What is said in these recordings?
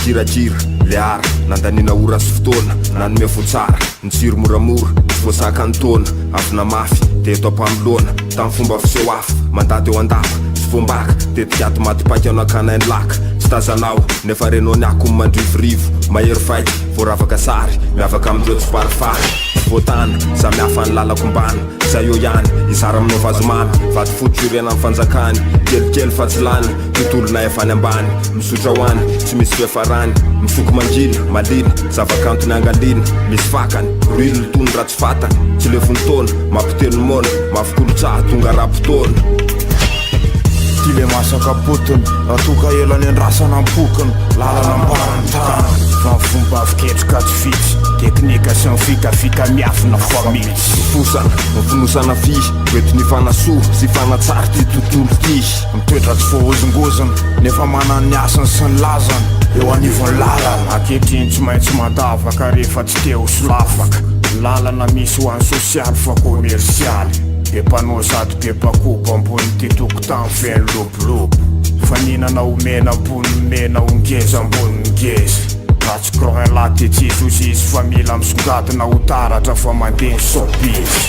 jirajira le ara nandanina ora sy fotoana nanome votsara nitsiro moramora tsy voasaka ny taona avina mafy de eto ampamilona tamin'ny fomba fiseho hafa mandady eo andava sy voambaka de tiaty maty-paika anao akanainy laka tsy tazanao nefa renao ny ako mandrivorivo mahery faiky voaravaka sary miavaka amindreo tsy parifary voatana za mihafa ny lalako mbana za eo ihany izara aminao vazomamy vaty fototra irena amin'ny fanjakany kelikely fa tsy lany tontolona efa any ambany misotra ho any tsy misy fiafarany misoko mangina malina zavakantony angalina misy fakany rilony tony raha tsy fatany tsy lefony taona mampiteny mona mafikolo-tsaha tonga raha-potoana ty le masaka potony ratoka elany andrasana ampokany lalana ambarany tany fa fomba fiketroka tsy fitsy teknika sy mifikafika miafina famitsy fosana mifinosana fi oety ny fanasoa sy fanatsary ty tontolo ty mitoetra tsy fohozongozana nefa manany ny asany sy ny lazana eo anivony lalana ankehitriny tsy maintsy mandavaka rehefa tsy te ho solafaka lalana misy ho an'ny sosialy fa komersialy be mpanao sady be mpakobo ambony ty tokotany feny lobolobo fa ninana omena ambony mena ongeza ambony ngeza raha tsy croin laty tsisy osisy fa mila misongadina ho taratra fa mandeha sopisy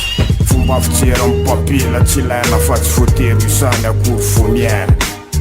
fomba fijery amin'ny papila tsy ilaina fa tsy voatery isany akory vomiaina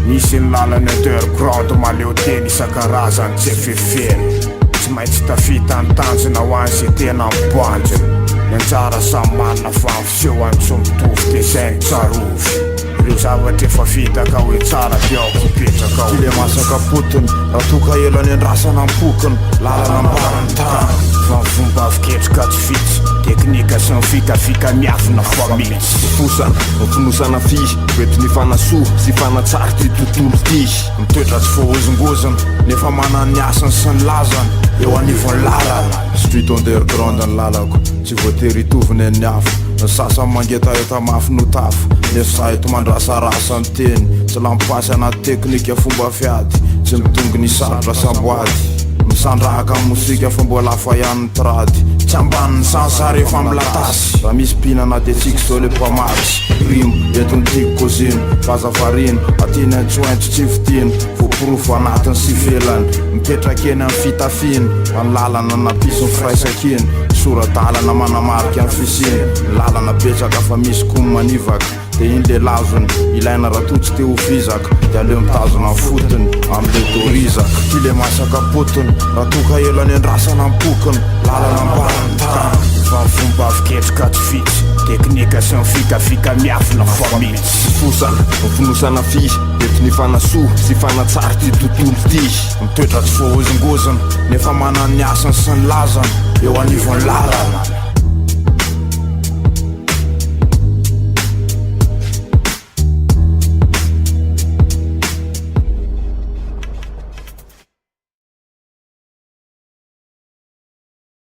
misy ny lalany underground maleo teny isan-karazany tsy efefeny tsy maintsy tafita ny tanjona ho any zay tena miboanjina ny anjara samy manina fa ny fisehoany tsy mitovy de zay ny tsarovy ireo zavatra efa fitaka hoe tsara de ao mipetraka ao ty le masaka potony raha toka elany andrasana ampokany lalana ambarany tany fa ny fomba fiketroka tsy fitsy teknika sy mifikafika miafina famitsy fosana mifinosana fi oety ny fanasoa sy fanatsary ty tontolo ty mitoetra tsy fohozongozana nefa manany ny asany sy ny lazana eo anivony lalana street underground ny lalako tsy voatery hitoviny ny hafa ny sasany mangetaheta mafy no tafa nefa za eto mandrasarasa ny teny tsy lampasy anaty teknika fomba fiady tsy mitongy ny sarotra samboady misandrahaka amin'ny mosika fa mbola afa ihany ny trady tsy ambaniny sansary efa milatasy raha misy pinana de tsika zao le mpamatsy rimo entony tiako kozino fazavarina atiny antsoaintso tsy vitina voaporofo anatiny sy velany mipetraka eny amin'ny fitafiny fa ny lalana napisy ny firaisakiny soradalana manamarika amin'ny fisiny ny lalana petraka fa misy komy manivaka de iny le lazony ilaina raha totsy te ho fizaka de aleo mitazona ny fotony am'le torizaka ty le masaka potony raha toka elany andrasana ampokany lalana ambarany tany fa fomba fiketroka tsy fitsy teknika sy mifikafika miafina famitsy fosana mifinosana fi ety ny fanasoa sy fanatsary ty tontolo ty mitoetra tsy fohozongozana nefa manany ny asany sy ny lazana eo anivony lalana